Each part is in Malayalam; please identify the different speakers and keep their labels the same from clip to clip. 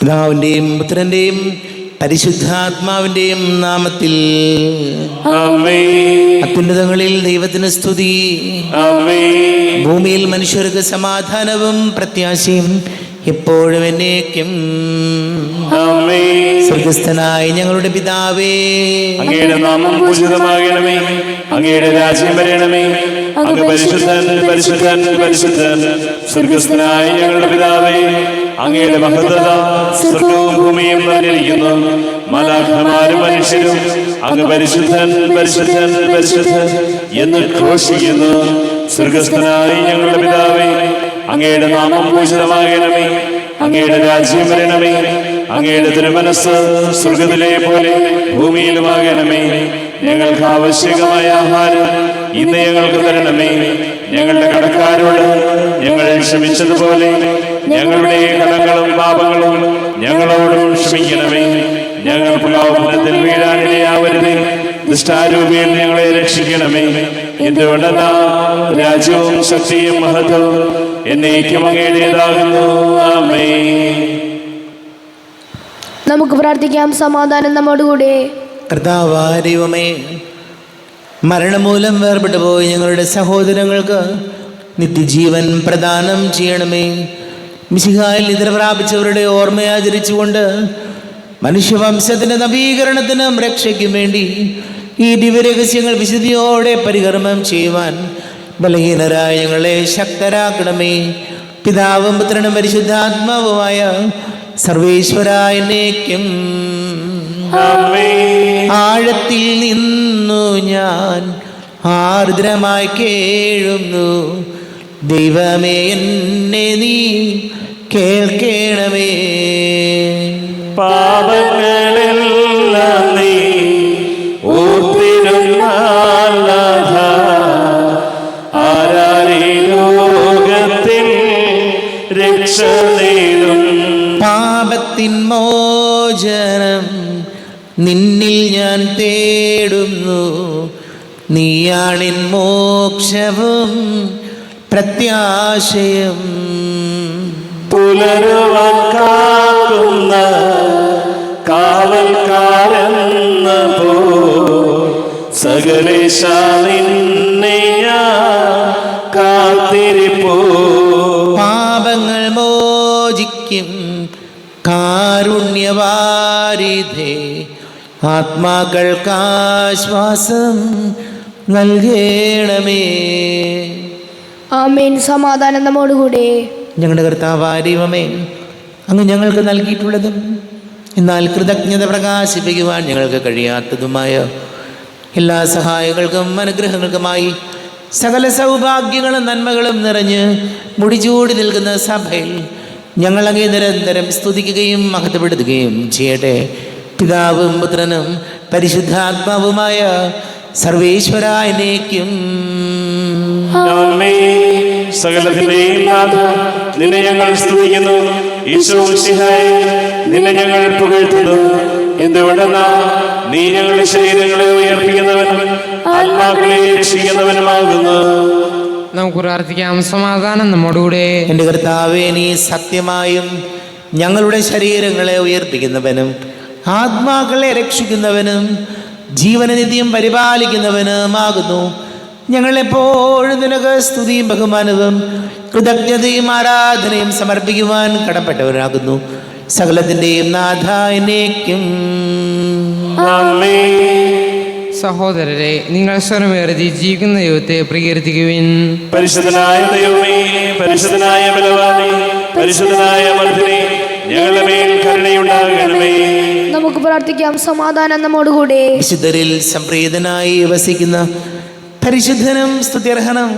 Speaker 1: പിതാവിൻ്റെയും പുത്രൻ്റെയും പരിശുദ്ധാത്മാവിൻ്റെയും നാമത്തിൽ അത്യുന്നതങ്ങളിൽ ദൈവത്തിന് സ്തുതി. ഭൂമിയിൽ മനുഷ്യർക്ക് സമാധാനവും പ്രത്യാശയും എപ്പോഴും എന്നേക്കും. സ്വർഗസ്ഥനായ ഞങ്ങളുടെ പിതാവേ,
Speaker 2: അങ്ങയുടെ നാമം പൂജിതമാകണമേ, അങ്ങയുടെ രാജ്യം വരണമേ, അങ്ങ് പരിശുദ്ധൻ പരിശുദ്ധൻ പരിശുദ്ധൻ. സ്വർഗസ്ഥനായ ഞങ്ങളുടെ പിതാവേ, അങ്ങയുടെ മഹത്വത സ്വർഗവും ഭൂമിയും നിറഞ്ഞിരിക്കുന്നു. മാലാഖമാരും മനുഷ്യരും അങ്ങ് പരിശുദ്ധൻ പരിശുദ്ധൻ പരിശുദ്ധൻ എന്ന് ഘോഷിക്കുന്നു. സ്വർഗസ്ഥനായ ഞങ്ങളുടെ പിതാവേ, അങ്ങയുടെ നാമം പൂജിതമാകണമേ, അങ്ങയുടെ രാജ്യം വരണമേ, അങ്ങയുടെ തിരുമനസ്സ് സ്വർഗത്തിലെ പോലെ ഭൂമിയിലുമാകണമേ. ഞങ്ങൾക്ക് ആവശ്യകമായ ആഹാരം ഇന്ന് ഞങ്ങൾക്ക് തരണമേ. ഞങ്ങളുടെ കടക്കാരോട് ഞങ്ങൾ ക്ഷമിച്ചതുപോലെ ഞങ്ങളുടെ കടങ്ങളും പാപങ്ങളും ഞങ്ങളോടും ക്ഷമിക്കണമേ. ഞങ്ങൾ പ്രലോഭനത്തിൽ വീഴാനിടയാവരുതേ, ദുഷ്ടാരൂപിയിൽ ഞങ്ങളെ രക്ഷിക്കണമേ. എന്തുകൊണ്ടെന്നാൽ രാജ്യവും ശക്തിയും മഹത്വവും എന്നേക്കും അങ്ങയുടേതാകുന്നു. ആമേൻ.
Speaker 3: നമുക്ക് പ്രാർത്ഥിക്കാം. സമാധാനം നമ്മോടുകൂടെ.
Speaker 1: കർത്താവായ ദൈവമേ, മരണം മൂലം വേർപെട്ടു പോയി ഞങ്ങളുടെ സഹോദരങ്ങൾക്ക് നിത്യജീവൻ പ്രദാനം ചെയ്യണമേ. മിശിഹായിൽ നിദ്ര പ്രാപിച്ചവരുടെ ഓർമ്മയാചരിച്ചുകൊണ്ട് മനുഷ്യവംശത്തിൻ്റെ നവീകരണത്തിനും രക്ഷയ്ക്കും വേണ്ടി ഈ ദിവ്യരഹസ്യങ്ങൾ വിശുദ്ധിയോടെ പരികർമ്മം ചെയ്യുവാൻ ബലഹീനരായ ഞങ്ങളെ ശക്തരാക്കണമേ. പിതാവും പുത്രനും പരിശുദ്ധാത്മാവുമായ സർവേശ്വരായ എന്നേക്കും. ആഴത്തിൽ നിന്നു ഞാൻ ആർദ്രമായി കേഴുന്നു, ദൈവമേ എന്നെ നീ കേൾക്കണമേ.
Speaker 2: പാപങ്ങളെല്ലാം നീ ഓർത്തിരുന്നാൽ ആരാരീ ലോകത്തിൽ രക്ഷ നേടും.
Speaker 1: പാപത്തിൻ മോചനം നിന്നിൽ ഞാൻ തേടുന്നു, നീയാണിൻ മോക്ഷവും പ്രത്യാശയും.
Speaker 2: പുലരുവാൻ കാക്കുന്ന കാവൽക്കാരെന്ന പോ സകലേശ നിന്നെ കാത്തിരിപ്പോ.
Speaker 1: പാപങ്ങൾ മോചിക്കും കാരുണ്യവാരിധേ, ആത്മാക്കൾക്കാശ്വാസം നൽകണമേ.
Speaker 3: ആമേൻ. സമാധാനം നമ്മോടുകൂടെ.
Speaker 1: ഞങ്ങളുടെ കർത്താവായ ദൈവമേ, അങ്ങ് ഞങ്ങൾക്ക് നൽകിയിട്ടുള്ളതും എന്നാൽ കൃതജ്ഞത പ്രകാശിപ്പിക്കുവാൻ ഞങ്ങൾക്ക് കഴിയാത്തതുമായ എല്ലാ സഹായങ്ങൾക്കും അനുഗ്രഹങ്ങൾക്കുമായി സകല സൗഭാഗ്യങ്ങളും നന്മകളും നിറഞ്ഞ് മുടിചൂടി നിൽക്കുന്ന സഭയിൽ ഞങ്ങളങ്ങേ നിരന്തരം സ്തുതിക്കുകയും മഹത്വപ്പെടുത്തുകയും ചെയ്യട്ടെ. പിതാവും പുത്രനും പരിശുദ്ധാത്മാവുമായ സർവേശ്വരായ എന്നേക്കും.
Speaker 2: സകലത്തിന്റെയും നാഥ, നിന്നെ ഞങ്ങൾ സ്തുതിക്കുന്നു. ഈശോ മിശിഹായേ, നിന്നെ ഞങ്ങൾ പുകഴ്ത്തുന്നു. എന്തുകൊണ്ടെന്നാൽ നീ ഞങ്ങളുടെ ശരീരങ്ങളെ ഉയർപ്പിക്കുന്നവനും ആത്മാക്കളെ രക്ഷിക്കുന്നവനുമാകുന്നു.
Speaker 4: നമുക്ക് പ്രാർത്ഥിക്കാം. സമാധാനം നമ്മോടുകൂടെ.
Speaker 1: എൻ്റെ കർത്താവേ, നീ സത്യമായും ഞങ്ങളുടെ ശരീരങ്ങളെ ഉയർപ്പിക്കുന്നവനും ആത്മാക്കളെ രക്ഷിക്കുന്നവനും ജീവനെ നിത്യം പരിപാലിക്കുന്നവനുമാകുന്നു. ഞങ്ങളെപ്പോഴും നിനക്ക് സ്തുതിയും ബഹുമാനവും കൃതജ്ഞതയും ആരാധനയും സമർപ്പിക്കുവാൻ കടപ്പെട്ടവരാകുന്നു. സകലത്തിൻ്റെയും നാഥ എന്നേക്കും.
Speaker 4: സഹോദരരെ, നിങ്ങൾ സ്വരമേറി ജീവിക്കുന്ന ദൈവത്തെ പ്രകീർത്തിക്കുവിൻ.
Speaker 2: പരിശുദ്ധനായ ദൈവമേ, പരിശുദ്ധനായ ബലവാനേ, പരിശുദ്ധനായ മർദ്ദനേ, ഞങ്ങളുടെ മേൽ കരുണയുണ്ടാകണമേ.
Speaker 3: നമുക്ക് പ്രാർത്ഥിക്കാം. സമാധാനം നമ്മോടുകൂടെ.
Speaker 1: വിശുദ്ധരിൽ സംപ്രീതനായി വസിക്കുന്ന പരിശുദ്ധനും സ്തുത്യർഹനും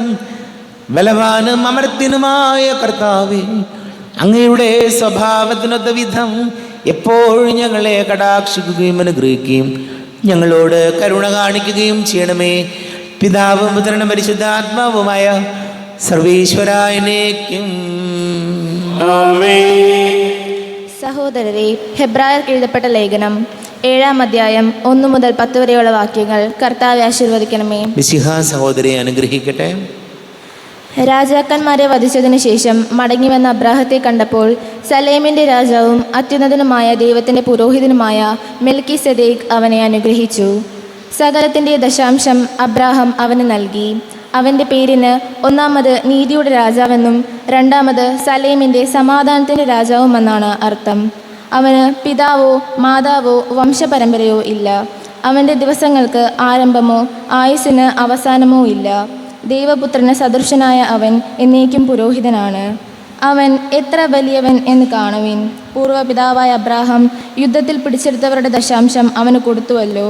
Speaker 1: ബലവാനും അമർത്യനുമായ കർത്താവേ, അങ്ങയുടെ സ്വഭാവത്തിനൊത്ത വിധം എപ്പോഴും ഞങ്ങളെ കടാക്ഷിക്കുകയും അനുഗ്രഹിക്കുകയും ഞങ്ങളോട് കരുണ കാണിക്കുകയും ചെയ്യണമേ. പിതാവും പുത്രനും പരിശുദ്ധാത്മാവുമായ സർവേശ്വരായ എന്നേക്കും.
Speaker 5: സഹോദരരെ, ഹെബ്രായർക്ക് എഴുതപ്പെട്ട ലേഖനം 7-ാം അധ്യായം 1 മുതൽ 10 വരെയുള്ള വാക്യങ്ങൾ കർത്താവെ ആശീർവദിക്കണമേ.
Speaker 1: മിശിഹാ സഹോദരിയെ അനുഗ്രഹിക്കട്ടെ.
Speaker 5: രാജാക്കന്മാരെ വധിച്ചതിനു ശേഷം മടങ്ങിവന്ന അബ്രാഹത്തെ കണ്ടപ്പോൾ സലേമിൻ്റെ രാജാവും അത്യുന്നതനുമായ ദൈവത്തിൻ്റെ പുരോഹിതനുമായ മെൽക്കിസെദേക്ക് അവനെ അനുഗ്രഹിച്ചു. സകലത്തിൻ്റെ ദശാംശം അബ്രാഹം അവന് നൽകി. അവൻ്റെ പേരിന് ഒന്നാമത് നീതിയുടെ രാജാവെന്നും രണ്ടാമത് സലേമിൻ്റെ സമാധാനത്തിൻ്റെ രാജാവുമെന്നാണ് അർത്ഥം. അവന് പിതാവോ മാതാവോ വംശപരമ്പരയോ ഇല്ല. അവൻ്റെ ദിവസങ്ങൾക്ക് ആരംഭമോ ആയുസ്സിന് അവസാനമോ ഇല്ല. ദൈവപുത്രന് സദൃശനായ അവൻ എന്നേക്കും പുരോഹിതനാണ്. അവൻ എത്ര വലിയവൻ എന്ന് കാണുവിൻ. പൂർവ്വപിതാവായ അബ്രാഹാം യുദ്ധത്തിൽ പിടിച്ചെടുത്തവരുടെ ദശാംശം അവന് കൊടുത്തുവല്ലോ.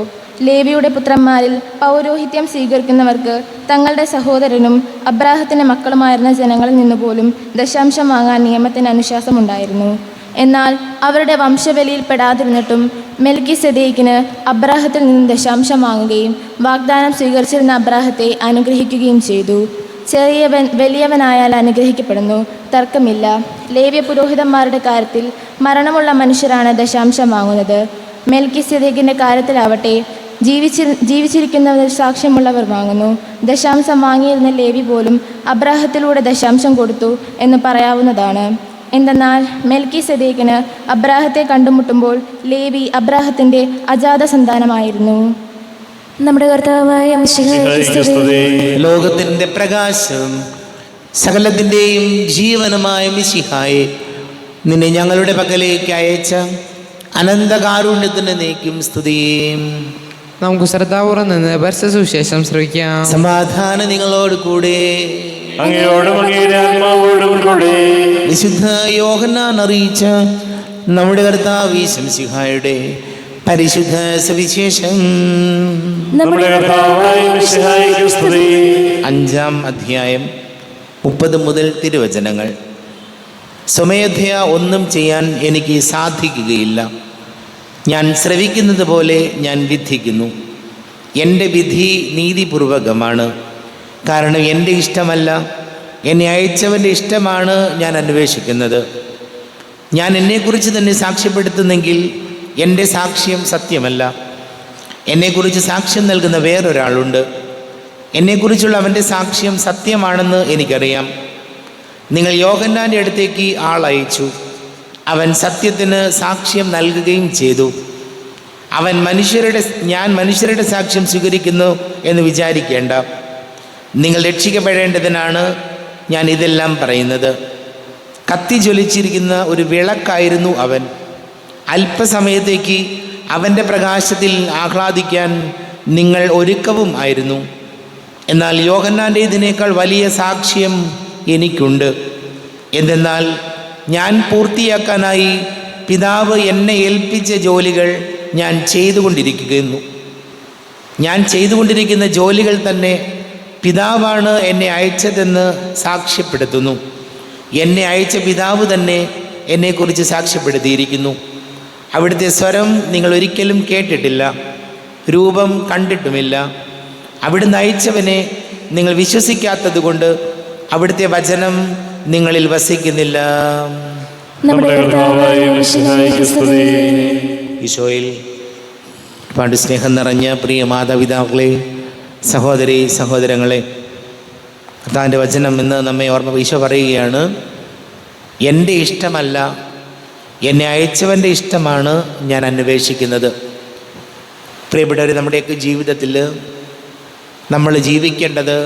Speaker 5: ലേവിയുടെ പുത്രന്മാരിൽ പൗരോഹിത്യം സ്വീകരിക്കുന്നവർക്ക് തങ്ങളുടെ സഹോദരനും അബ്രാഹത്തിൻ്റെ മക്കളുമായിരുന്ന ജനങ്ങളിൽ നിന്നുപോലും ദശാംശം വാങ്ങാൻ നിയമത്തിന് അനുശാസമുണ്ടായിരുന്നു. എന്നാൽ അവരുടെ വംശബലിയിൽ പെടാതിരുന്നിട്ടും മെൽക്കിസെദേക്കിന് അബ്രാഹത്തിൽ നിന്ന് ദശാംശം വാങ്ങുകയും വാഗ്ദാനം സ്വീകരിച്ചിരുന്ന അബ്രാഹത്തെ അനുഗ്രഹിക്കുകയും ചെയ്തു. ചെറിയവൻ വലിയവനായാൽ അനുഗ്രഹിക്കപ്പെടുന്നു, തർക്കമില്ല. ലേവ്യ പുരോഹിതന്മാരുടെ കാര്യത്തിൽ മരണമുള്ള മനുഷ്യരാണ് ദശാംശം വാങ്ങുന്നത്. മെൽക്കിസെദേക്കിൻ്റെ കാര്യത്തിലാവട്ടെ ജീവിച്ചിരിക്കുന്നവർ സാക്ഷ്യമുള്ളവർ വാങ്ങുന്നു. ദശാംശം വാങ്ങിയിരുന്ന ലേവി പോലും അബ്രാഹത്തിലൂടെ ദശാംശം കൊടുത്തു എന്ന് പറയാവുന്നതാണ്. എന്തെന്നാൽ മെൽക്കിസെദേക്കിന് അബ്രാഹത്തെ കണ്ടുമുട്ടുമ്പോൾ ലേവി അബ്രാഹത്തിൻ്റെ അജാത സന്താനമായിരുന്നു. നമ്മുടെ കർത്താവായ
Speaker 1: ലോകത്തിന്റെ പ്രകാശം സകലത്തിൻ്റെയും ജീവനുമായ മിശിഹായെ, നിന്നെ ഞങ്ങളുടെ പക്കലേക്ക് അയച്ച അനന്തകാരുണ്യത്തിന് നീക്കും സ്തുതിയും.
Speaker 4: നമുക്ക് ശ്രദ്ധാപൂർവ്വം നിന്ന് പരസ്യസുവിശേഷം ശ്രവിക്കാം.
Speaker 1: സമാധാനം നിങ്ങളോട് കൂടെ.
Speaker 2: അങ്ങയോടും അങ്ങയുടെ ആത്മാവോടും കൂടെ.
Speaker 1: വിശുദ്ധ യോഹന്നാൻ അറിയിച്ച നമ്മുടെ കർത്താവ് മിശിഹായുടെ പരിശുദ്ധ സുവിശേഷം.
Speaker 2: നമ്മുടെ കർത്താവായ മിശിഹായ്ക്ക് സ്തുതി.
Speaker 1: 5-ാം അധ്യായം 30 മുതൽ തിരുവചനങ്ങൾ. സ്വമേധയാ ഒന്നും ചെയ്യാൻ എനിക്ക് സാധിക്കുകയില്ല. ഞാൻ ശ്രവിക്കുന്നത് പോലെ ഞാൻ വിധിക്കുന്നു. എൻ്റെ വിധി നീതിപൂർവകമാണ്. കാരണം എൻ്റെ ഇഷ്ടമല്ല, എന്നെ അയച്ചവൻ്റെ ഇഷ്ടമാണ് ഞാൻ അന്വേഷിക്കുന്നത്. ഞാൻ എന്നെക്കുറിച്ച് തന്നെ സാക്ഷ്യപ്പെടുത്തുന്നെങ്കിൽ എൻ്റെ സാക്ഷ്യം സത്യമല്ല. എന്നെക്കുറിച്ച് സാക്ഷ്യം നൽകുന്ന വേറൊരാളുണ്ട്. എന്നെക്കുറിച്ചുള്ള അവൻ്റെ സാക്ഷ്യം സത്യമാണെന്ന് എനിക്കറിയാം. നിങ്ങൾ യോഹന്നാൻ്റെ അടുത്തേക്ക് ആളയച്ചു. അവൻ സത്യത്തിന് സാക്ഷ്യം നൽകുകയും ചെയ്തു. ഞാൻ മനുഷ്യരുടെ സാക്ഷ്യം സ്വീകരിക്കുന്നു എന്ന് വിചാരിക്കേണ്ട. നിങ്ങൾ രക്ഷിക്കപ്പെടേണ്ടതിനാണ് ഞാൻ ഇതെല്ലാം പറയുന്നത്. കത്തി ജ്വലിച്ചിരിക്കുന്ന ഒരു വിളക്കായിരുന്നു അവൻ. അല്പസമയത്തേക്ക് അവൻ്റെ പ്രകാശത്തിൽ ആഹ്ലാദിക്കാൻ നിങ്ങൾ ഒരുക്കവും ആയിരുന്നു. എന്നാൽ യോഹന്നാൻ്റേതിനേക്കാൾ വലിയ സാക്ഷ്യം എനിക്കുണ്ട്. എന്തെന്നാൽ ഞാൻ പൂർത്തിയാക്കാനായി പിതാവ് എന്നെ ഏൽപ്പിച്ച ജോലികൾ ഞാൻ ചെയ്തുകൊണ്ടിരിക്കുന്ന ജോലികൾ തന്നെ പിതാവാണ് എന്നെ അയച്ചതെന്ന് സാക്ഷ്യപ്പെടുത്തുന്നു. എന്നെ അയച്ച പിതാവ് തന്നെ എന്നെക്കുറിച്ച് സാക്ഷ്യപ്പെടുത്തിയിരിക്കുന്നു. അവിടുത്തെ സ്വരം നിങ്ങൾ ഒരിക്കലും കേട്ടിട്ടില്ല, രൂപം കണ്ടിട്ടുമില്ല. അവിടുന്ന് അയച്ചവനെ നിങ്ങൾ വിശ്വസിക്കാത്തത് കൊണ്ട് അവിടുത്തെ വചനം നിങ്ങളിൽ വസിക്കുന്നില്ല. ഈശോയിൽ പണ്ട് സ്നേഹം നിറഞ്ഞ പ്രിയ മാതാപിതാക്കളെ, സഹോദരി സഹോദരങ്ങളെ, കർത്താവിൻ്റെ വചനം എന്ന് നമ്മെ ഈശോ പറയുകയാണ്, എൻ്റെ ഇഷ്ടമല്ല, എന്നെ അയച്ചവൻ്റെ ഇഷ്ടമാണ് ഞാൻ അന്വേഷിക്കുന്നത്. പ്രിയപ്പെട്ടവർ, നമ്മുടെയൊക്കെ ജീവിതത്തിൽ നമ്മൾ ജീവിക്കേണ്ടത്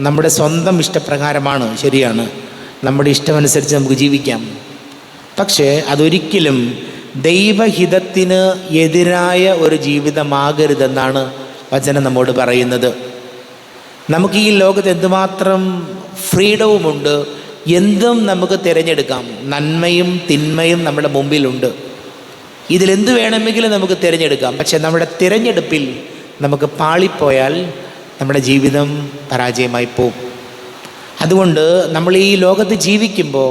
Speaker 1: നമ്മുടെ സ്വന്തം ഇഷ്ടപ്രകാരമാണ്. ശരിയാണ്, നമ്മുടെ ഇഷ്ടമനുസരിച്ച് നമുക്ക് ജീവിക്കാം. പക്ഷേ അതൊരിക്കലും ദൈവഹിതത്തിന് എതിരായ ഒരു ജീവിതമാകരുതെന്നാണ് വചനം നമ്മോട് പറയുന്നത്. നമുക്ക് ഈ ലോകത്ത് എന്തുമാത്രം ഫ്രീഡവുമുണ്ട്, എന്തും നമുക്ക് തിരഞ്ഞെടുക്കാം. നന്മയും തിന്മയും നമ്മുടെ മുമ്പിലുണ്ട്. ഇതിലെന്ത് വേണമെങ്കിലും നമുക്ക് തിരഞ്ഞെടുക്കാം. പക്ഷെ നമ്മുടെ തിരഞ്ഞെടുപ്പിൽ നമുക്ക് പാളിപ്പോയാൽ നമ്മുടെ ജീവിതം പരാജയമായി പോകും. അതുകൊണ്ട് നമ്മൾ ഈ ലോകത്ത് ജീവിക്കുമ്പോൾ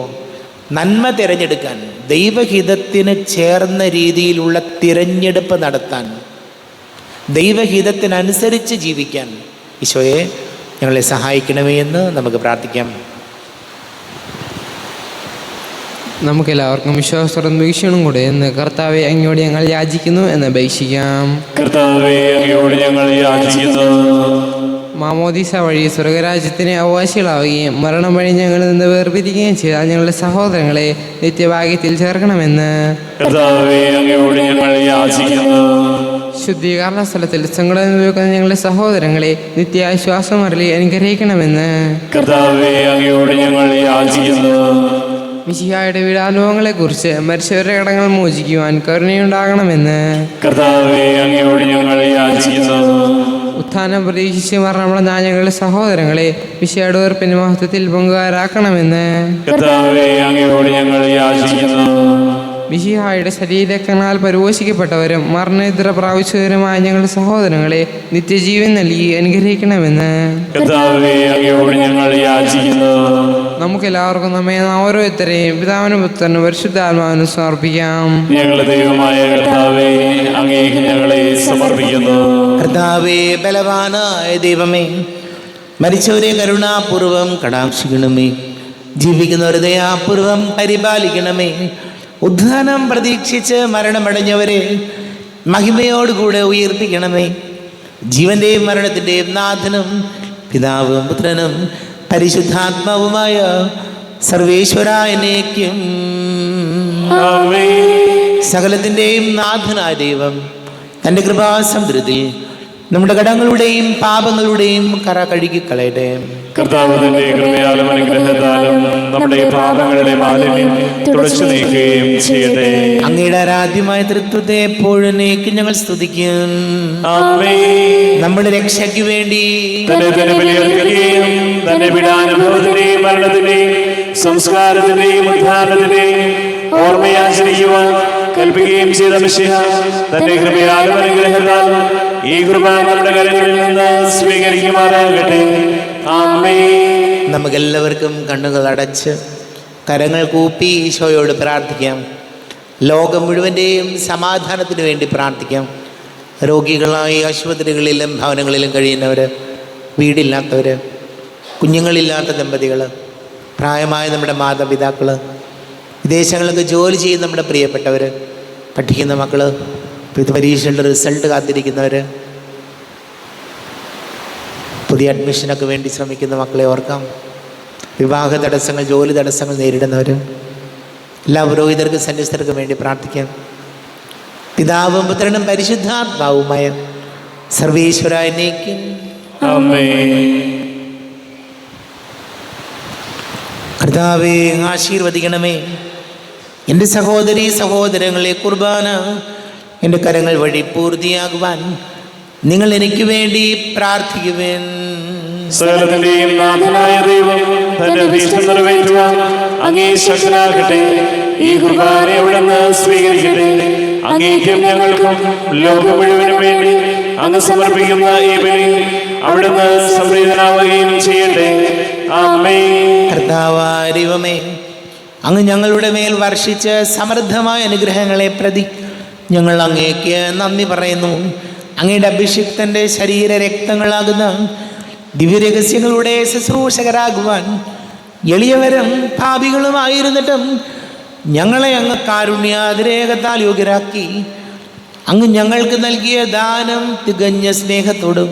Speaker 1: നന്മ തിരഞ്ഞെടുക്കാൻ, ദൈവഹിതത്തിന് ചേർന്ന രീതിയിലുള്ള തിരഞ്ഞെടുപ്പ് നടത്താൻ, ദൈവഹിതത്തിനനുസരിച്ച് ജീവിക്കാൻ ഈശോയെ ഞങ്ങളെ സഹായിക്കണമേ എന്ന് നമുക്ക് പ്രാർത്ഥിക്കാം.
Speaker 4: നമുക്കെല്ലാവർക്കും വിശ്വാസത്തോടും വീക്ഷണം കൂടെ എന്ന് കർത്താവെ അങ്ങയോട് ഞങ്ങൾ യാചിക്കുന്നു എന്ന് അപേക്ഷിക്കാം.
Speaker 2: കർത്താവേ, അങ്ങയോട് ഞങ്ങൾ യാചിക്കുന്നു.
Speaker 4: മാമോദീസ വഴി സ്വർഗരാജ്യത്തിന് അവകാശികളാവുകയും മരണം വഴി ഞങ്ങളിൽ നിന്ന് വേർപിരിക്കുകയും ചെയ്ത ഞങ്ങളുടെ സഹോദരങ്ങളെ നിത്യഭാഗ്യത്തിൽ ചേർക്കണമെന്ന്
Speaker 2: കർത്താവേ, അങ്ങയോട് ഞങ്ങൾ യാചിക്കുന്നു.
Speaker 4: ശുദ്ധീകരണ സ്ഥലത്തിൽ സങ്കടം അനുഭവിക്കുന്ന ഞങ്ങളുടെ സഹോദരങ്ങളെ നിത്യാശ്വാസം അരളി അനുഗ്രഹിക്കണമെന്ന്
Speaker 2: കർത്താവേ, അങ്ങയോട് ഞങ്ങൾ യാചിക്കുന്നു.
Speaker 4: മിശിഹായുടെ വീടാനുഭവങ്ങളെക്കുറിച്ച് മരിച്ചവരുടെ കടങ്ങൾ മോചിക്കുവാൻ കരുണയുണ്ടാകണമെന്ന്
Speaker 2: കർത്താവേ, അങ്ങയോട് ഞങ്ങൾ യാചിക്കുന്നു.
Speaker 4: ഉത്ഥാനം പ്രതീക്ഷിച്ച് മരണമടഞ്ഞ ഞങ്ങളുടെ സഹോദരങ്ങളെ മിശിഹായുടെ ഉയർപ്പിന്റെ മഹത്വത്തിൽ പങ്കുകാരാക്കണമെന്ന്
Speaker 2: കർത്താവേ, അങ്ങയോട് ഞങ്ങൾ യാചിക്കുന്നു.
Speaker 4: മിശിഹായുടെ ശരീരക്കനാൽ പരിപോഷിക്കപ്പെട്ടവരും മരണനിദ്ര പ്രാപിച്ചവരുമായ ഞങ്ങളുടെ സഹോദരങ്ങളെ നിത്യജീവൻ നൽകി അനുഗ്രഹിക്കണമെന്ന്
Speaker 2: കർത്താവേ, അങ്ങയോട് ഞങ്ങൾ യാചിക്കുന്നു.
Speaker 4: നമുക്കെല്ലാവർക്കും നമ്മെ ഓരോരുത്തരെയും പിതാവിനും പുത്രനും പരിശുദ്ധാത്മാവിനും സമർപ്പിക്കാം.
Speaker 2: ഞങ്ങളുടെ ദൈവമായ കർത്താവേ, അങ്ങേക്ക് ഞങ്ങളെ സമർപ്പിക്കുന്നു.
Speaker 1: കർത്താവേ, ബലവാനായ ദൈവമേ, മരിച്ചവരെ കരുണാപൂർവം കടാക്ഷിക്കണമേ, ജീവിക്കുന്നവരെ ദയാപൂർവം പരിപാലിക്കണമേ. ഉദ്ധാനം പ്രതീക്ഷിച്ച് മരണമടഞ്ഞവരെ മഹിമയോടുകൂടെ ഉയർപ്പിക്കണമേ. ജീവന്റെയും മരണത്തിൻ്റെയും നാഥനും പിതാവും പുത്രനും പരിശുദ്ധാത്മാവുമായ സർവേശ്വരായനേക്കും സകലത്തിൻ്റെയും നാഥനായ ദൈവം തൻ്റെ കൃപാസമുദ്രത്തിൽ നമ്മുടെ കടങ്ങളുടെയും പാപങ്ങളുടെയും കറ കഴുകിക്കളയട്ടെ.
Speaker 2: കർത്താവ് തന്റെ കൃപയാലും അനുഗ്രഹത്താലും നമ്മുടെ പാപങ്ങളുടെ മാലിന്യം തുടച്ചു നീക്കുകയും ചെയ്യട്ടെ.
Speaker 1: അങ്ങയുടെ ആരാധ്യമായ തൃത്വത്തെ എപ്പോഴും ഞങ്ങൾ സ്തുതിക്കും. നമ്മുടെ രക്ഷയ്ക്ക് വേണ്ടി
Speaker 2: തന്നെ ബലിയർക്കുകയും തന്റെ പീഡാനുഭവത്തിന്റെയും മരണത്തിന്റെയും സംസ്കാരത്തിന്റെയും ഉദ്ധാരണത്തിന്റെയും ഓർമ്മയാചരിക്കുവാൻ കൽപ്പിക്കുകയും ചെയ്ത മിശിഹ തന്റെ കൃപയാലും അനുഗ്രഹത്താലും ഈ കുർബാന നമ്മുടെ കരങ്ങളിൽ നിന്ന് സ്വീകരിക്കുമാറാകട്ടെ. ആമേൻ.
Speaker 1: നമുക്കെല്ലാവർക്കും കണ്ണുകൾ അടച്ച് കരങ്ങൾ കൂപ്പി ഈശോയോട് പ്രാർത്ഥിക്കാം. ലോകം മുഴുവൻ്റെയും സമാധാനത്തിന് വേണ്ടി പ്രാർത്ഥിക്കാം. രോഗികളായി ആശുപത്രികളിലും ഭവനങ്ങളിലും കഴിയുന്നവർ, വീടില്ലാത്തവർ, കുഞ്ഞുങ്ങളില്ലാത്ത ദമ്പതികൾ, പ്രായമായ നമ്മുടെ മാതാപിതാക്കൾ, വിദേശങ്ങളിലൊക്കെ ജോലി ചെയ്യുന്ന നമ്മുടെ പ്രിയപ്പെട്ടവർ, പഠിക്കുന്ന മക്കൾ, പരീക്ഷയുടെ റിസൾട്ട് കാത്തിരിക്കുന്നവർ, പുതിയ അഡ്മിഷനൊക്കെ വേണ്ടി ശ്രമിക്കുന്ന മക്കളെ ഓർക്കാം. വിവാഹ തടസ്സങ്ങൾ, ജോലി തടസ്സങ്ങൾ നേരിടുന്നവർ, എല്ലാ പുരോഹിതർക്കും സന്യസ്തർക്കും വേണ്ടി പ്രാർത്ഥിക്കാം. പിതാവും പുത്രനും പരിശുദ്ധാത്മാവുമായ സർവേശ്വരായനേക്കും കർത്താവേ, ആശീർവദിക്കണമേ. എൻ്റെ സഹോദരീ സഹോദരങ്ങളെ, കുർബാന എൻ്റെ കരങ്ങൾ വഴി പൂർത്തിയാകുവാൻ നിങ്ങൾ എനിക്ക് വേണ്ടി പ്രാർത്ഥിക്കുവേൻ.
Speaker 2: സകലത്തിന്റെയും നാഥനായ ദൈവം തന്റെ അഭീഷ്ടം നിറവേറ്റുവാൻ അങ്ങേ ശക്തനാകട്ടെ. ഈ കുർബാന അവിടുന്ന് സ്വീകരിക്കട്ടെ. അങ്ങേക്കും ഞങ്ങൾക്കും ലോകം മുഴുവനും വേണ്ടി അങ്ങ് സമർപ്പിക്കുന്ന ഈ ബലി അവിടുന്ന് സംപ്രീതനാവുകയും ചെയ്യട്ടെ. ആമേൻ.
Speaker 1: കർത്താവായ ദൈവമേ, അങ്ങ് ഞങ്ങളുടെ മേൽ വർഷിച്ച സമൃദ്ധമായ അനുഗ്രഹങ്ങളെ പ്രതി ഞങ്ങൾ അങ്ങേക്ക് നന്ദി പറയുന്നു. അങ്ങയുടെ അഭിഷിക്തൻ്റെ ശരീര രക്തങ്ങളാകുന്ന ദിവ്യരഹസ്യങ്ങളുടെ ശുശ്രൂഷകരാകുവാൻ എളിയവരും പാപികളുമായിരുന്നിട്ടും ഞങ്ങളെ അങ്ങ് കാരുണ്യാതിരേകത്താൽ യോഗ്യരാക്കി. അങ്ങ് ഞങ്ങൾക്ക് നൽകിയ ദാനം തികഞ്ഞ സ്നേഹത്തോടും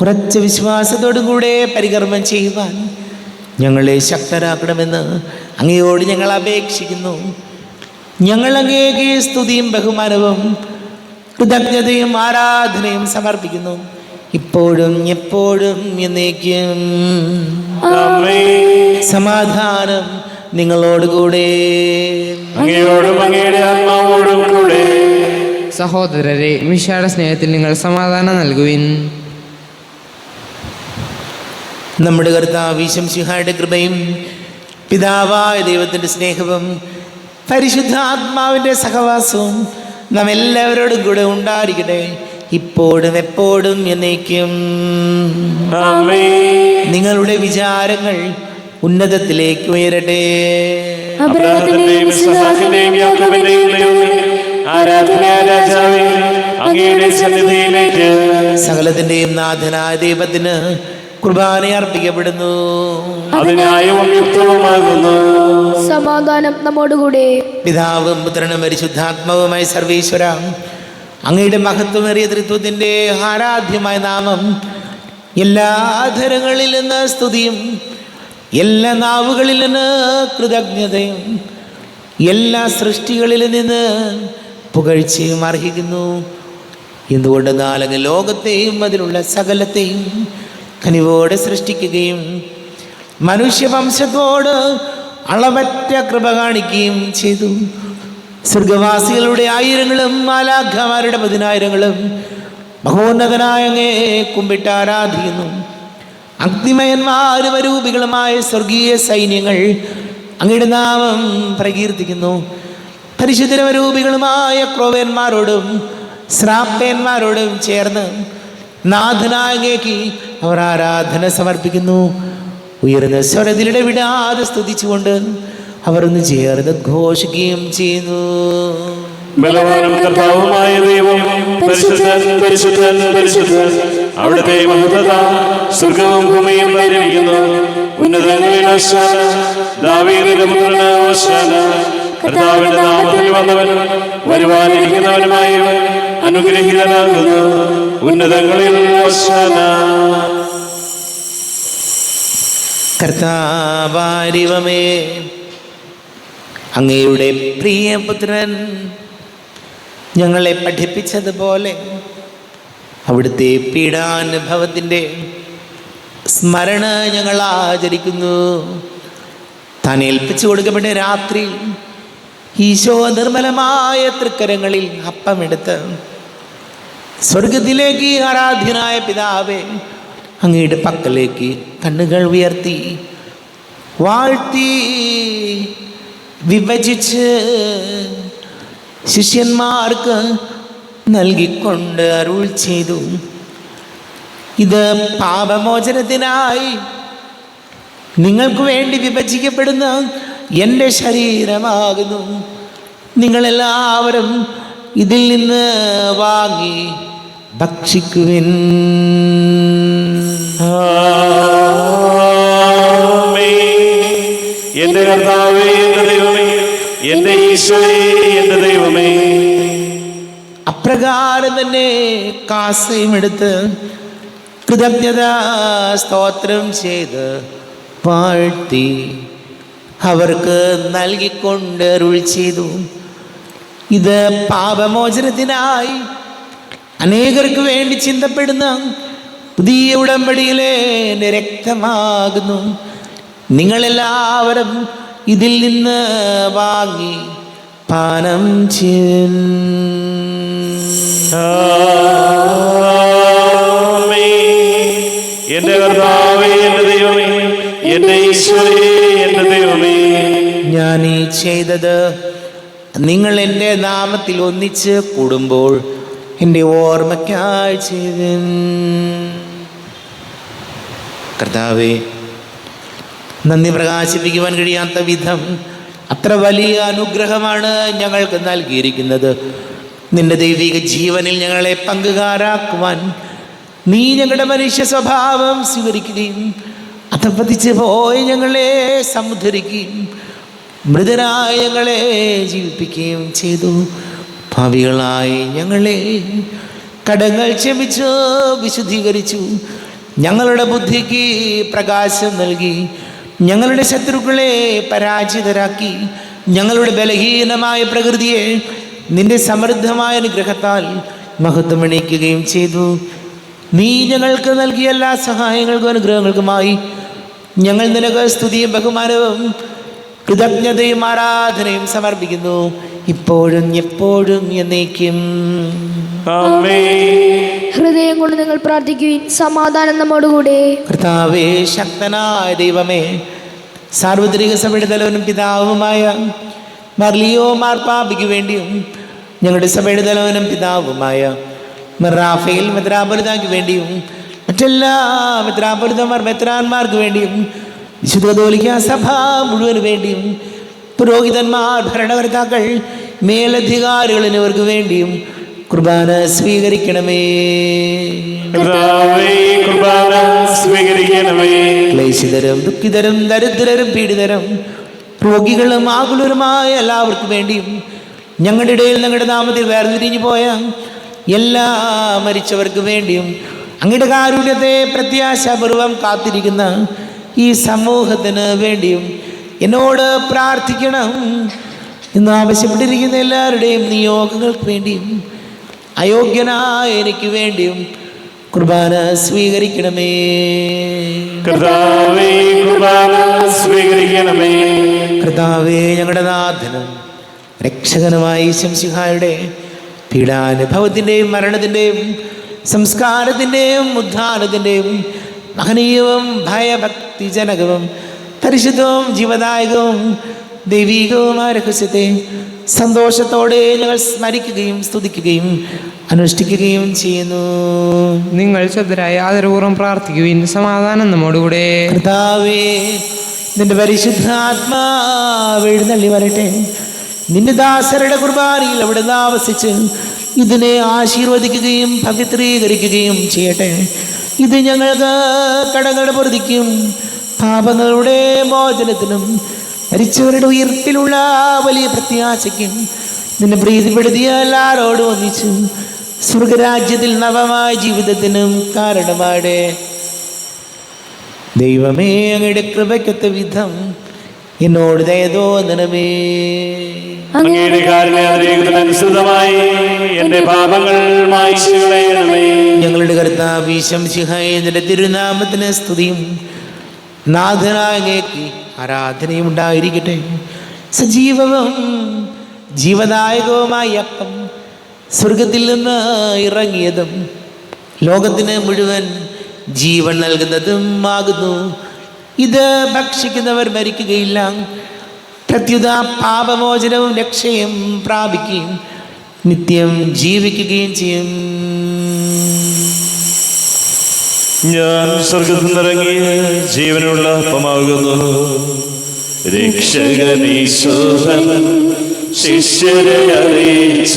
Speaker 1: ഉറച്ച വിശ്വാസത്തോടും കൂടെ പരികർമ്മം ചെയ്യുവാൻ ഞങ്ങളെ ശക്തരാക്കണമെന്ന് അങ്ങയോട് ഞങ്ങൾ അപേക്ഷിക്കുന്നു. ഞങ്ങൾ അങ്ങേക്ക് സ്തുതിയും ബഹുമാനവും കൃതജ്ഞതയും ആരാധനയും സമർപ്പിക്കുന്നു, ഇപ്പോഴും എപ്പോഴും എന്നേക്കും. സമാധാനം നിങ്ങളോടുകൂടെ.
Speaker 2: അങ്ങയോടും അങ്ങയുടെ ആത്മാവോടും കൂടെ.
Speaker 4: സഹോദരരെ, മിശിഹായുടെ സ്നേഹത്തിൽ നിങ്ങൾ സമാധാനം നൽകുവിൻ.
Speaker 1: നമ്മുടെ കർത്താവ് ഈശോമിശിഹായുടെ കൃപയും പിതാവായ ദൈവത്തിൻ്റെ സ്നേഹവും പരിശുദ്ധാത്മാവിൻ്റെ സഹവാസവും നാം എല്ലാവരോടും കൂടെ ഉണ്ടായിരിക്കട്ടെ, ഇപ്പോഴും എപ്പോഴും എന്നേക്കും. നിങ്ങളുടെ വിചാരങ്ങൾ ഉന്നതത്തിലേക്ക് ഉയരട്ടെ.
Speaker 2: അബ്രാഹത്തിന്റെയും ഇസ്ഹാക്കിന്റെയും യാക്കോബിന്റെയും ദൈവമേ, ആരാധനായ രാജാവേ, അങ്ങയുടെ സന്നിധിയിലേക്ക്
Speaker 1: സകലത്തിന്റെയും നാഥനായ ദൈവത്തിന് കുർബാന അർപ്പിക്കപ്പെടുന്നു.
Speaker 2: അതിനായവും യുക്തവുമാകുന്നു.
Speaker 3: സമാധാനം നമ്മോടുകൂടെ.
Speaker 1: പിതാവും പുത്രനും പരിശുദ്ധാത്മാവുമായ സർവേശ്വര, അങ്ങയുടെ മഹത്വമേറിയ തൃത്വത്തിൻ്റെ ആരാധ്യമായ നാമം എല്ലാ ധരങ്ങളിൽ നിന്ന് സ്തുതിയും എല്ലാ നാവുകളിൽ നിന്ന് കൃതജ്ഞതയും എല്ലാ സൃഷ്ടികളിൽ നിന്ന് പുകഴ്ചയും അർഹിക്കുന്നു. എന്തുകൊണ്ടെന്നാൽ അങ്ങ് ലോകത്തെയും അതിലുള്ള സകലത്തെയും കനിവോടെ സൃഷ്ടിക്കുകയും മനുഷ്യവംശത്തോട് അളവറ്റ കൃപ കാണിക്കുകയും ചെയ്തു. സ്വർഗവാസികളുടെ ആയിരങ്ങളും മാലാഖമാരുടെ 10,000ങ്ങളും മഹോന്നതനായ അങ്ങേ കുമ്പിട്ട് ആരാധിക്കുന്നു. അഗ്നിമയന്മാരും അരൂപികളുമായ സ്വർഗീയ സൈന്യങ്ങൾ അങ്ങയുടെ നാമം പ്രകീർത്തിക്കുന്നു. പരിശുദ്ധരൂപികളുമായ ക്രോവേന്മാരോടും ശ്രാപ്പേന്മാരോടും ചേർന്ന് നാഥനായ അങ്ങേക്ക് അവർ ആരാധന സമർപ്പിക്കുന്നു. ഉയർന്ന സ്വരത്തിലിടെ വിടാതെ സ്തുതിച്ചുകൊണ്ട് അവർ ഒന്ന് ചേർന്ന് ഘോഷിക്കുകയും ചെയ്യുന്നു.
Speaker 2: ബലവാനും കർത്താവുമായ ദൈവം പരിശുദ്ധൻ പരിശുദ്ധൻ പരിശുദ്ധൻ. അവിടുത്തെ മഹത്വത സ്വർഗവും ഭൂമിയും പരിഹരിക്കുന്നു. ഉന്നതങ്ങളിൽ ഹോശാന, ദാവീദിന്റെ പുത്രന് ഹോശാന. കർത്താവിന്റെ നാമത്തിൽ വന്നവനും വരുവാനിരിക്കുന്നവനുമായവൻ അനുഗ്രഹീതനാകുന്നു. ഉന്നതങ്ങളിൽ ഹോശാന.
Speaker 1: കർത്താവാരിവമേ, അങ്ങയുടെ പ്രിയപുത്രൻ ഞങ്ങളെ പഠിപ്പിച്ചതുപോലെ അവിടുത്തെ പീഡാനുഭവത്തിൻ്റെ സ്മരണ ഞങ്ങൾ ആചരിക്കുന്നു. താൻ ഏൽപ്പിച്ചു കൊടുക്കപ്പെട്ട രാത്രി ഈശോ നിർമ്മലമായ തൃക്കരങ്ങളിൽ അപ്പമെടുത്ത് സ്വർഗത്തിലേക്ക് ആരാധ്യനായ പിതാവേ അങ്ങയുടെ പക്കലേക്ക് കണ്ണുകൾ ഉയർത്തി വാഴ്ത്തി വിഭജിച്ച് ശിഷ്യന്മാർക്ക് നൽകിക്കൊണ്ട് അരുൾ ചെയ്തു. ഇത് പാപമോചനത്തിനായി നിങ്ങൾക്ക് വേണ്ടി വിഭജിക്കപ്പെടുന്ന എൻ്റെ ശരീരമാകുന്നു. നിങ്ങളെല്ലാവരും ഇതിൽ നിന്ന് വാങ്ങി ഭക്ഷിക്കുവിൻ.
Speaker 2: എന്റെ കർത്താവേ, എന്റെ ദൈവമേ, എന്റെ ഈശോയേ, എന്റെ ദൈവമേ.
Speaker 1: അപ്രകാരം തന്നെ കാസയും എടുത്ത് കൃതജ്ഞത സ്തോത്രം ചെയ്ത് വാഴ്ത്തി അവർക്ക് നൽകിക്കൊണ്ട് അരുൾ ചെയ്തു. ഇത് പാപമോചനത്തിനായി അനേകർക്ക് വേണ്ടി ചിന്തപ്പെടുന്ന പുതിയ ഉടമ്പടിയിലെ എൻ്റെ രക്തമാകുന്നു. നിങ്ങളെല്ലാവരും ഇതിൽ നിന്ന് വാങ്ങി പാനം ചെയ്യും.
Speaker 2: എന്റെ കർത്താവേ, എന്റെ ദൈവമേ, എന്റെ ഈശോയേ, എന്റെ ദൈവമേ.
Speaker 1: ഞാൻ ഈ ചെയ്തത് നിങ്ങൾ എൻ്റെ നാമത്തിൽ ഒന്നിച്ച് കൂടുമ്പോൾ എൻ്റെ ഓർമ്മയ്ക്കായി ചെയ്യും. കർത്താവേ, നന്ദി പ്രകാശിപ്പിക്കുവാൻ കഴിയാത്ത വിധം അത്ര വലിയ അനുഗ്രഹമാണ് ഞങ്ങൾക്ക് നൽകിയിരിക്കുന്നത്. നിന്റെ ദൈവിക ജീവനിൽ ഞങ്ങളെ പങ്കുകാരാക്കുവാൻ നീ ഞങ്ങളുടെ മനുഷ്യ സ്വഭാവം സ്വീകരിക്കുകയും അധപ്പതിച്ച് പോയി ഞങ്ങളെ സമുദ്ധരിക്കുകയും മൃതരായ ഞങ്ങളെ ജീവിപ്പിക്കുകയും ചെയ്തു. ഭാവികളായി ഞങ്ങളെ കടങ്ങൾ ക്ഷമിച്ചു വിശുദ്ധീകരിച്ചു. ഞങ്ങളുടെ ബുദ്ധിക്ക് പ്രകാശം നൽകി. ഞങ്ങളുടെ ശത്രുക്കളെ പരാജിതരാക്കി. ഞങ്ങളുടെ ബലഹീനമായ പ്രകൃതിയെ നിന്റെ സമൃദ്ധമായ അനുഗ്രഹത്താൽ മഹത്വമണിയിക്കുകയും ചെയ്തു. നീ ഞങ്ങൾക്ക് നൽകിയ എല്ലാ സഹായങ്ങൾക്കും അനുഗ്രഹങ്ങൾക്കുമായി ഞങ്ങൾ നിനക്ക് സ്തുതിയും ബഹുമാനവും കൃതജ്ഞതയും ആരാധനയും സമർപ്പിക്കുന്നു, ഇപ്പോഴും എപ്പോഴും എന്നേക്കും.
Speaker 3: ഹൃദയം കൊണ്ട് നിങ്ങൾ പ്രാർത്ഥിക്കുവിൻ. സമാധാനം നമ്മോടുകൂടെ.
Speaker 1: കർത്താവേ, ശക്തനായ ദൈവമേ, സാർവത്രിക സഭയുടെ തലവനും പിതാവുമായ മർലിയോ മാർപ്പാപ്പയ്ക്ക് വേണ്ടിയും ഞങ്ങളുടെ സഭയുടെ തലവനും പിതാവുമായ റാഫേൽ മെത്രാപ്പൊലിത്താക്ക് വേണ്ടിയും മറ്റെല്ലാ മെത്രാപ്പൊലിത്തമാർ മെത്രാന്മാർക്ക് വേണ്ടിയും വിശുദ്ധ കത്തോലിക്കാ സഭ മുഴുവന് വേണ്ടിയും പുരോഹിതന്മാർ, ഭരണകർത്താക്കൾ, മേലധികാരികൾ എന്നിവർക്ക് വേണ്ടിയും കുർബാന സ്വീകരിക്കണമേ. ക്ലേശിതരും ദുഃഖിതരും ദരിദ്രരും പീഡിതരും രോഗികളും ആകുലരുമായ എല്ലാവർക്കും വേണ്ടിയും ഞങ്ങളുടെ ഇടയിൽ ഞങ്ങളുടെ നാമത്തിൽ വേർതിരിഞ്ഞു പോയ എല്ലാ മരിച്ചവർക്ക് വേണ്ടിയും അങ്ങയുടെ കാരുണ്യത്തെ പ്രത്യാശാപൂർവം കാത്തിരിക്കുന്ന ഈ സമൂഹത്തിന് വേണ്ടിയും എന്നോട് പ്രാർത്ഥിക്കണം. ഇന്ന് ആവശ്യപ്പെട്ടിരിക്കുന്ന എല്ലാവരുടെയും നിയോഗങ്ങൾക്ക് വേണ്ടിയും അയോഗ്യനായ എനിക്ക് വേണ്ടിയും കുർബാന സ്വീകരിക്കണമേ.
Speaker 2: കർത്താവേ, കുർബാന സ്വീകരിക്കണമേ.
Speaker 1: കർത്താവേ, ഞങ്ങളുടെ നാഥനും രക്ഷകനുമായ ശംസിഹായുടെ പീഡാനുഭവത്തിൻ്റെയും മരണത്തിൻ്റെയും സംസ്കാരത്തിൻ്റെയും ഉദ്ധാനത്തിൻ്റെയും മഹനീയവും ഭയഭക്തിജനകവും പരിശുദ്ധവും ജീവദായകവും ദൈവീകവുമായ രഹസ്യത്തെ സന്തോഷത്തോടെ ഞങ്ങൾ സ്മരിക്കുകയും സ്തുതിക്കുകയും അനുഷ്ഠിക്കുകയും ചെയ്യുന്നു.
Speaker 4: നിങ്ങൾ ശബ്ദരായ ആദരപൂർവ്വം പ്രാർത്ഥിക്കുവിൻ. സമാധാനം നമ്മോടുകൂടെ.
Speaker 1: കർത്താവേ, നിന്റെ പരിശുദ്ധാത്മാവ് എഴുന്നള്ളി വരട്ടെ. നിന്റെ ദാസരുടെ കുർബാനയിൽ അവിടെ ആവസിച്ച് ഇതിനെ ആശീർവദിക്കുകയും പവിത്രീകരിക്കുകയും ചെയ്യട്ടെ. ഇത് ഞങ്ങൾക്ക് കടങ്ങളുടെ പൊറുതിക്കും പാപങ്ങളുടെ മോചനത്തിനും മരിച്ചവരുടെ ഉയർപ്പിലുള്ള വലിയ പ്രത്യാശയ്ക്കും നിന്നെ പ്രീതിപ്പെടുത്തിയ എല്ലാവരോടും ഒന്നിച്ച് സ്വർഗരാജ്യത്തിൽ നവമായ ജീവിതത്തിനും കാരണമാടെ. ദൈവമേ, അങ്ങയുടെ കൃപയ്ക്കൊത്ത വിധം എന്നോട് ദയ തോന്നണമേ.
Speaker 2: അങ്ങയുടെ കാരുണ്യാതിരേകത്തിനനുസൃതമായി എന്റെ പാപങ്ങൾ മായ്ച്ചു കളയണമേ.
Speaker 1: ഞങ്ങളുടെ കർത്താവ് ഈശംസിഹായെ നിന്റെ തിരുനാമത്തിന് സ്തുതിയും നാഥനായ അങ്ങേക്ക് ആരാധനയും ഉണ്ടായിരിക്കട്ടെ. സജീവവും ജീവദായകവുമായ അപ്പം സ്വർഗത്തിൽ നിന്ന് ഇറങ്ങിയതും ലോകത്തിന് മുഴുവൻ ജീവൻ നൽകുന്നതും ആകുന്നു. ഇത് ഭക്ഷിക്കുന്നവർ മരിക്കുകയില്ല, പ്രത്യുത പാപമോചനവും രക്ഷയും പ്രാപിക്കുകയും നിത്യം ജീവിക്കുകയും ചെയ്യും.
Speaker 2: ഞാൻ സ്വർഗത്തിൽ നിന്നിറങ്ങി ജീവനുള്ള അപ്പമാകുന്നു. രക്ഷകനീശ്വരൻ ശിഷ്യരെ അറിയിച്ച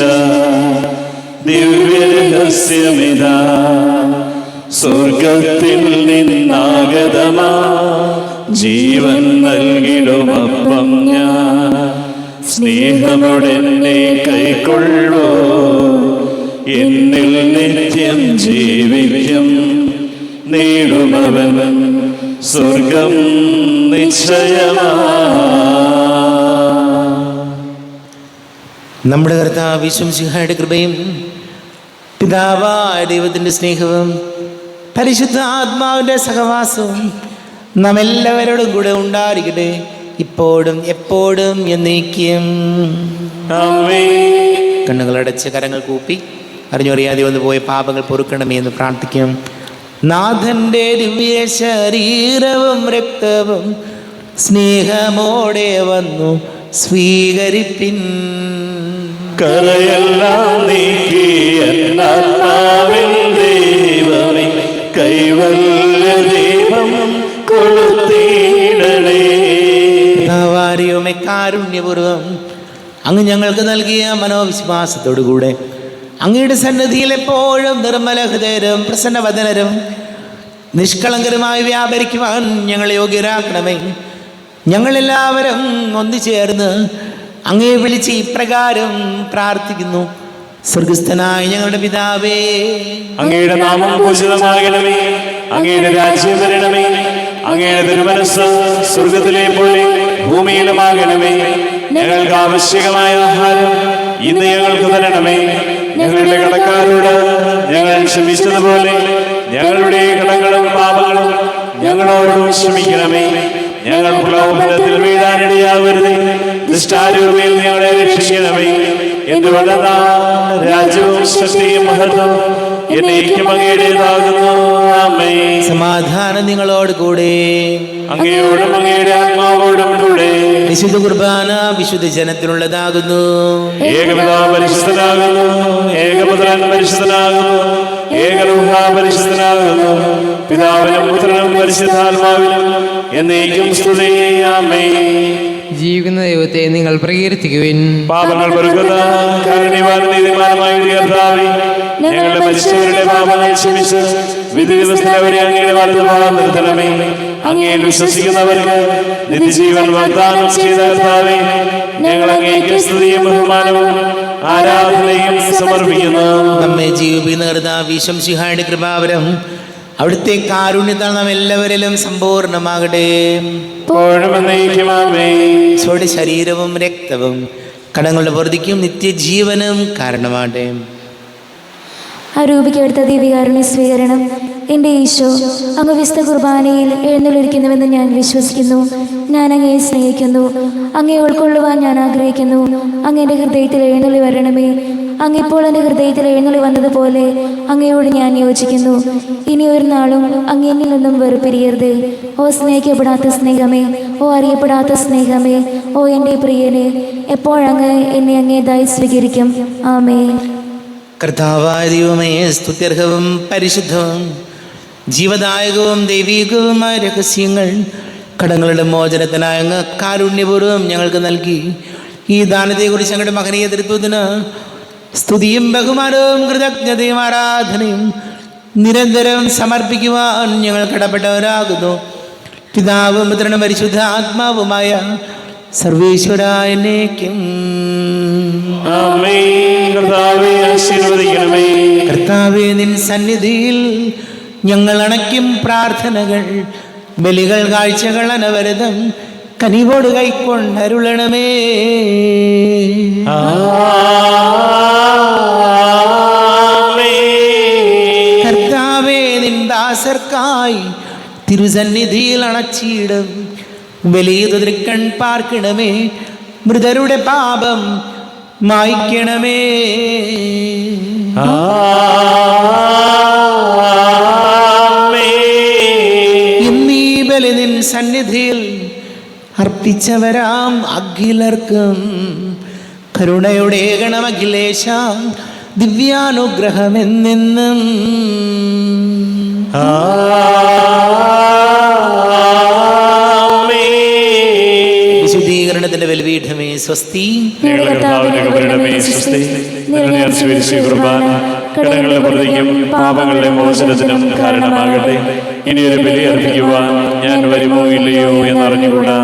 Speaker 2: ദിവ്യരഹസ്യമിതാ, സ്വർഗത്തിൽ നിന്നാഗതമാ ജീവൻ നൽകിടുമപ്പം ഞാൻ. സ്നേഹമോടെന്നെ കൈക്കൊള്ളൂ, എന്നിൽ നിത്യം ജീവിക്കും. നേടുമവൻ സ്വർഗം നിശ്ചയമാ.
Speaker 1: നമ്മുടെ കർത്താവ് ഈശോമിശിഹായുടെ കൃപയും പിതാവായ ദൈവത്തിൻ്റെ സ്നേഹവും പരിശുദ്ധ ആത്മാവിൻ്റെ സഹവാസവും നാം എല്ലാവരോടും കൂടെ ഉണ്ടായിരിക്കട്ടെ, ഇപ്പോഴും എപ്പോഴും എന്നേക്കും. കണ്ണുകളടച്ച് കരങ്ങൾ കൂപ്പി അറിഞ്ഞറിയാതെ വന്നു പോയ പാപങ്ങൾ പൊറുക്കണമേ എന്ന് പ്രാർത്ഥിക്കും. നാഥൻ്റെ ദിവ്യ ശരീരവും രക്തവും സ്നേഹമോടെ വന്നു സ്വീകരിപ്പിൻ.
Speaker 2: കരയെല്ലാം നീക്കി എന്നാത്മാവിൻ ദൈവമേ, കൈവല്യ ദീപം കൊളുത്തിയിടണേ.
Speaker 1: ുമെ കാരുണ്യപൂർവം അങ്ങ് ഞങ്ങൾക്ക് നൽകിയ മനോവിശ്വാസത്തോടുകൂടെ അങ്ങയുടെ സന്നിധിയിൽ എപ്പോഴും നിർമ്മല ഹൃദയരും പ്രസന്നവദനരും നിഷ്കളങ്കരുമായി വ്യാപരിക്കുവാൻ ഞങ്ങളെ യോഗ്യരാക്കണമേ. ഞങ്ങളെല്ലാവരും ഒന്നുചേർന്ന് അങ്ങേ വിളിച്ച് ഇപ്രകാരം പ്രാർത്ഥിക്കുന്നു. സ്വർഗസ്ഥനായ ഞങ്ങളുടെ പിതാവേ,
Speaker 2: അങ്ങയുടെ നാമം പൂജിതമാകണമേ. അങ്ങയുടെ രാജ്യം വരണമേ. അങ്ങയുടെ തിരുമനസ്സ് സ്വർഗത്തിലെ പോലെ ഭൂമിയിലുമാകണമേ. ഞങ്ങൾക്ക് ആവശ്യകമായ ആഹാരം ഇന്ന് ഞങ്ങൾക്ക് തരണമേ. ഞങ്ങളുടെ കടക്കാരോട് ഞങ്ങൾ ക്ഷമിച്ചതുപോലെ ഞങ്ങളുടെ കടങ്ങളും പാപങ്ങളും ഞങ്ങളോടും ക്ഷമിക്കണമേ. ഞങ്ങൾ പ്രലോഭനത്തിൽ വീഴാനിടയാവരുത്, ദുഷ്ടാരൂപയിൽ ഞങ്ങളെ രക്ഷിക്കണമേ. എന്തുകൊണ്ടെന്നാൽ രാജ്യവും ശക്തിയും മഹത്വവും എന്നേക്കും അങ്ങയുടേതാകുന്നു. ആമേൻ.
Speaker 1: സമാധാനം നിങ്ങളോട് കൂടെ,
Speaker 2: അങ്ങയോടും അങ്ങയുടെ ആത്മാവോടും കൂടെ.
Speaker 1: വിശുദ്ധ കുർബാന വിശുദ്ധ ജനത്തിനുള്ളതാകുന്നു.
Speaker 2: ഏകപിതാവ് പരിശുദ്ധനാകുന്നു, ഏകപുത്രൻ പരിശുദ്ധനാകുന്നു, ഏകരൂഹ പരിശുദ്ധനാകുന്നു. പിതാവിനും പുത്രനും പരിശുദ്ധാത്മാവിനും എന്നേക്കും സ്തുതി. ആമേൻ.
Speaker 4: ജീവിക്കുന്ന ദൈവത്തെ നിങ്ങൾ പ്രകീർത്തിക്കുവിൻ.
Speaker 2: പാപങ്ങൾ പൊറുക്കുന്ന കാരുണ്യവാനും നീതിമാനുമായ കർത്താവേ, ഞങ്ങളുടെ മരിച്ചവരുടെ പാപങ്ങൾ ക്ഷമിച്ച് വിധി ദിവസത്തിൽ അവരെ അങ്ങയുടെ വലതുഭാഗം നിർത്തണമേ. അങ്ങയിൽ വിശ്വസിക്കുന്നവർക്ക് നിത്യജീവൻ വാഗ്ദാനം ചെയ്ത കർത്താവേ, ഞങ്ങൾ അങ്ങേക്ക് സ്തുതിയും ബഹുമാനവും ആരാധനയും സമർപ്പിക്കുന്നു.
Speaker 1: നമ്മെ ജീവിക്കുന്ന കർത്താവിശംസിഹായുടെ കൃപാവരം അവിടുത്തെ കാരുണ്യത്താൽ നാം എല്ലാവരിലും സമ്പൂർണ്ണമാകട്ടെ. ഈശോയുടെ ശരീരവും രക്തവും കടങ്ങളുടെ പൊറുതിക്കും നിത്യജീവനും കാരണമാകട്ടെ.
Speaker 6: അരൂപിക്കെടുത്ത ദിവ്യകാരുണ്യ സ്വീകരണം. എൻ്റെ ഈശോ, അങ്ങ് വിശുദ്ധ കുർബാനയിൽ എഴുന്നള്ളിരിക്കുന്നുവെന്ന് ഞാൻ വിശ്വസിക്കുന്നു. ഞാൻ അങ്ങയെ സ്നേഹിക്കുന്നു. അങ്ങയെ ഉൾക്കൊള്ളുവാൻ ഞാൻ ആഗ്രഹിക്കുന്നു. അങ്ങ് എൻ്റെ ഹൃദയത്തിൽ എഴുന്നള്ളി വരണമേ. അങ്ങിപ്പോൾ എൻ്റെ ഹൃദയത്തിൽ എഴുന്നള്ളി വന്നതുപോലെ അങ്ങയോട് ഞാൻ യോജിക്കുന്നു. ഇനി ഒരു നാളും അങ്ങ് എന്നിൽ നിന്നും വേർപിരിയരുത്. ഓ സ്നേഹിക്കപ്പെടാത്ത സ്നേഹമേ, ഓ അറിയപ്പെടാത്ത സ്നേഹമേ, ഓ എൻ്റെ പ്രിയനെ, എപ്പോഴങ്ങ് എന്നെ അങ്ങേതായി സ്വീകരിക്കും. ആമേൻ.
Speaker 1: കർത്താവായ ദൈവമേ, സ്തുത്യർഹവും പരിശുദ്ധവും ജീവദായകവും ദൈവീകവുമായ രഹസ്യങ്ങൾ കടങ്ങളുടെ മോചനത്തിനായ അങ്ങ് കാരുണ്യപൂർവ്വം ഞങ്ങൾക്ക് നൽകി. ഈ ദാനത്തെക്കുറിച്ച് ഞങ്ങളുടെ മഹനീയ തൃത്വത്തിന് സ്തുതിയും ബഹുമാനവും കൃതജ്ഞതയും ആരാധനയും നിരന്തരം സമർപ്പിക്കുവാൻ ഞങ്ങൾ കടപ്പെട്ടവരാകുന്നു. പിതാവും പുത്രനും പരിശുദ്ധ ആത്മാവുമായ സർവേശ്വരായ എന്നേക്കും. കർത്താവേ, നിൻ സന്നിധിയിൽ ഞങ്ങൾ അണയ്ക്കും പ്രാർത്ഥനകൾ, ബലികൾ, കാഴ്ചകൾ അനവരതം കനിവോട് കൈക്കൊണ്ടരുളണമേ. കർത്താവേ, നിൻ ദാസർക്കായി തിരുസന്നിധിയിൽ അണച്ചിടും വലിയ തൃക്കൺ പാർക്കണമേ. മൃതരുടെ പാപം മായ്ക്കണമേ. ഇന്നീ ബലി നിൻ സന്നിധിയിൽ അർപ്പിച്ചവരാം അഖിലർക്കും കരുണയുടെ ഗണമഖിലേശ ദിവ്യാനുഗ്രഹമെന്നെന്നും. വിശുദ്ധീകരണത്തിന്റെ ബലിപീഠമേ സ്വസ്തി.
Speaker 2: കടങ്ങളുടെ പ്രതിക്കും പാപങ്ങളുടെ മോചനത്തിനും കാരണമാകട്ടെ. ഇനിയൊരു ബലി അർപ്പിക്കുവാൻ ഞാൻ വരുമോ ഇല്ലയോ എന്നറിഞ്ഞുകൂടാ.